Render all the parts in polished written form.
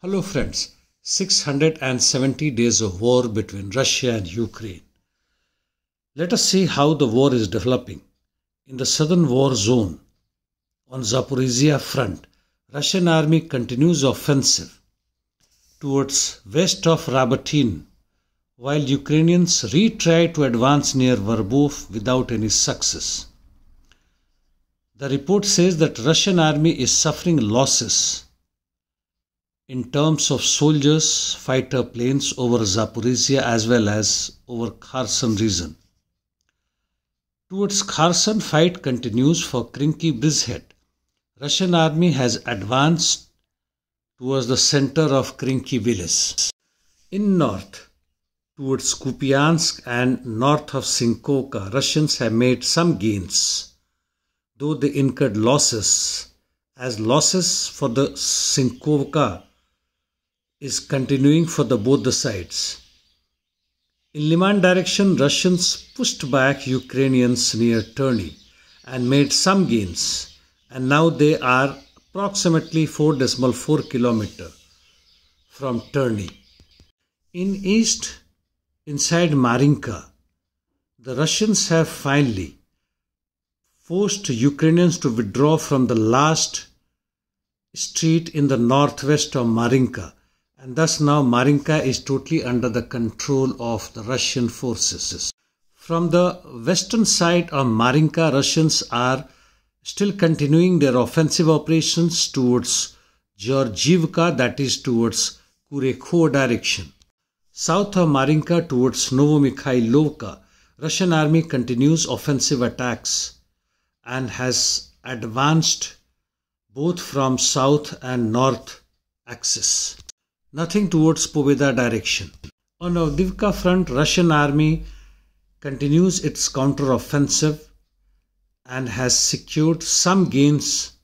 Hello friends, 670 days of war between Russia and Ukraine. Let us see how the war is developing. In the southern war zone, on Zaporizhia front, Russian army continues offensive towards west of Rabatin, while Ukrainians retry to advance near Verbov without any success. The report says that Russian army is suffering losses in terms of soldiers, fighter planes over Zaporizhia as well as over Kherson region. Towards Kherson, fight continues for Krinky bridgehead. Russian army has advanced towards the center of Krinky village. In north, towards Kupyansk and north of Sinkovka, Russians have made some gains, though they incurred losses, as losses for the Sinkovka is continuing for both the sides. In Liman direction, Russians pushed back Ukrainians near Terny and made some gains, and now they are approximately 4.4 km from Terny. In east, inside Marinka, the Russians have finally forced Ukrainians to withdraw from the last street in the northwest of Marinka, and thus now Marinka is totally under the control of the Russian forces. From the western side of Marinka, Russians are still continuing their offensive operations towards Georgiivka, that is towards Kurekho direction. South of Marinka towards Novomikhailovka, Russian army continues offensive attacks and has advanced both from south and north axis. Nothing towards Pobeda direction. On Avdiivka front, Russian army continues its counter-offensive and has secured some gains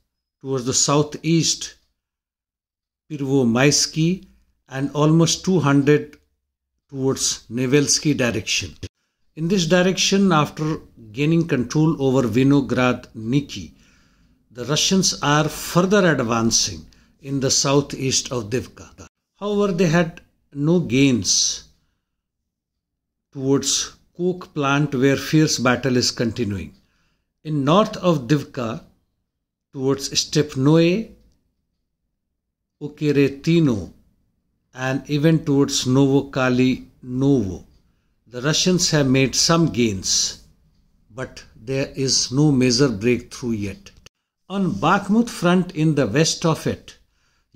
towards the southeast, Pervomaisky, and almost 200 towards Nevelsky direction. In this direction, after gaining control over Vinograd Niki, the Russians are further advancing in the southeast of Avdiivka. However, they had no gains towards coke plant where fierce battle is continuing. In north of Avdiivka, towards Stepnoe, Okeretino, and even towards Novokali Novo, the Russians have made some gains, but there is no major breakthrough yet. On Bakhmut front in the west of it,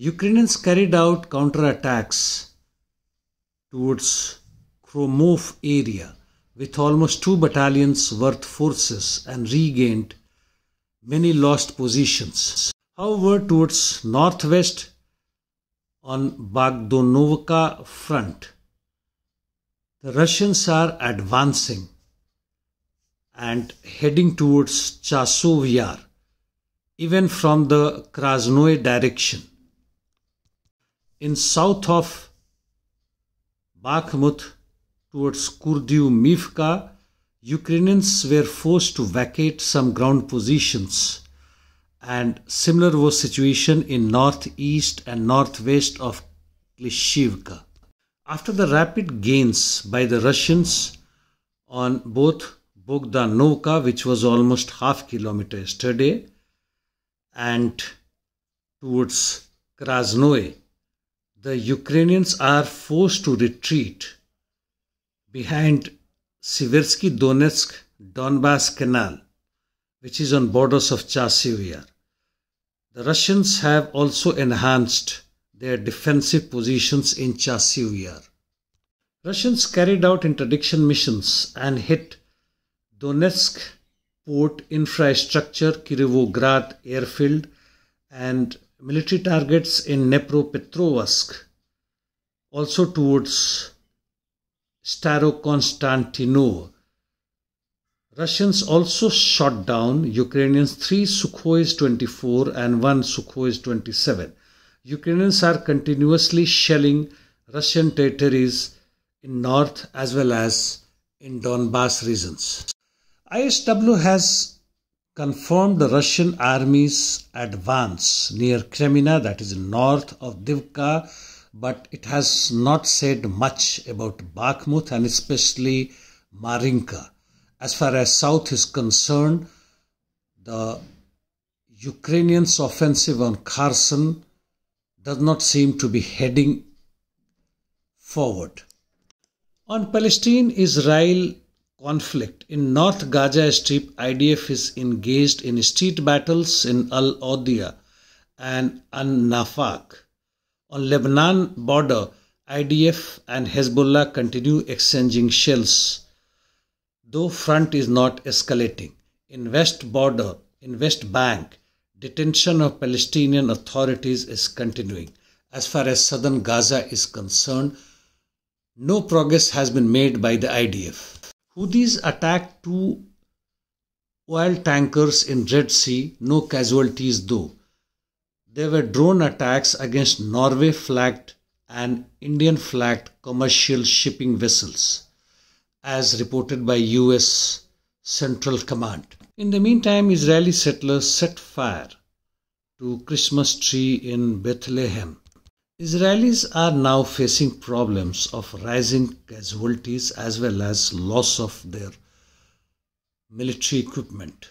Ukrainians carried out counterattacks towards Kromov area with almost 2 battalions worth forces and regained many lost positions. However, towards northwest on Bagdonovka front, the Russians are advancing and heading towards Chasov Yar, even from the Krasnoye direction. In south of Bakhmut towards Kurdyumivka, Ukrainians were forced to vacate some ground positions, and similar was situation in northeast and northwest of Klishivka. After the rapid gains by the Russians on both Bogdanovka, which was almost half kilometer yesterday, and towards Krasnoye, the Ukrainians are forced to retreat behind Siversky Donetsk Donbass Canal, which is on borders of Chasiv Yar. The Russians have also enhanced their defensive positions in Chasiv Yar. Russians carried out interdiction missions and hit Donetsk port infrastructure, Kirovograd airfield, and military targets in Dnepropetrovsk, also towards Starokonstantinov. Russians also shot down Ukrainians 3 Sukhoi 24 and 1 Sukhoi 27. Ukrainians are continuously shelling Russian territories in north as well as in Donbass regions. ISW has confirmed the Russian army's advance near Kreminna, that is north of Avdiivka, but it has not said much about Bakhmut and especially Marinka. As far as south is concerned, the Ukrainians' offensive on Kherson does not seem to be heading forward. On Palestine Israel conflict in North Gaza Strip, IDF is engaged in street battles in Al Odia and An-Nafaq. On Lebanon border, IDF and Hezbollah continue exchanging shells, though front is not escalating. In West Bank, detention of Palestinian authorities is continuing. As far as southern Gaza is concerned, no progress has been made by the IDF. Houthis attacked 2 oil tankers in Red Sea, no casualties though. There were drone attacks against Norway-flagged and Indian-flagged commercial shipping vessels, as reported by US Central Command. In the meantime, Israeli settlers set fire to Christmas tree in Bethlehem. Israelis are now facing problems of rising casualties as well as loss of their military equipment.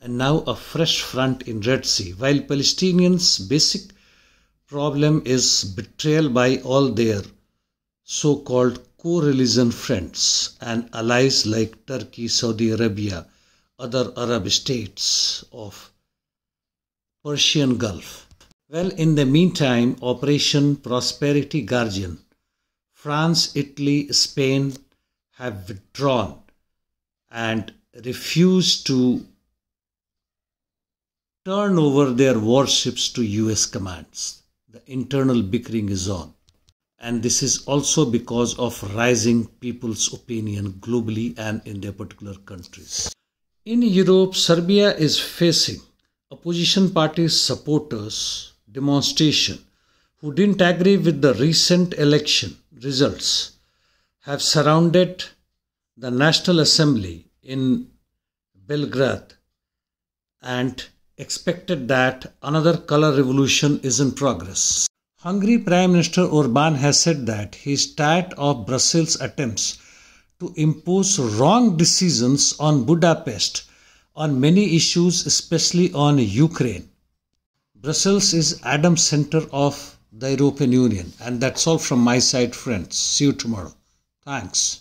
And now a fresh front in Red Sea. While Palestinians' basic problem is betrayal by all their so-called co-religion friends and allies like Turkey, Saudi Arabia, other Arab states of Persian Gulf. Well, in the meantime, Operation Prosperity Guardian, France, Italy, Spain have withdrawn and refused to turn over their warships to US commands. The internal bickering is on. And this is also because of rising people's opinion globally and in their particular countries. In Europe, Serbia is facing opposition party supporters demonstration who didn't agree with the recent election results have surrounded the National Assembly in Belgrade and expected that another color revolution is in progress. Hungary Prime Minister Orban has said that he is tired of Brussels' attempts to impose wrong decisions on Budapest on many issues, especially on Ukraine. Brussels is Adam center of the European Union. And that's all from my side, friends. See you tomorrow. Thanks.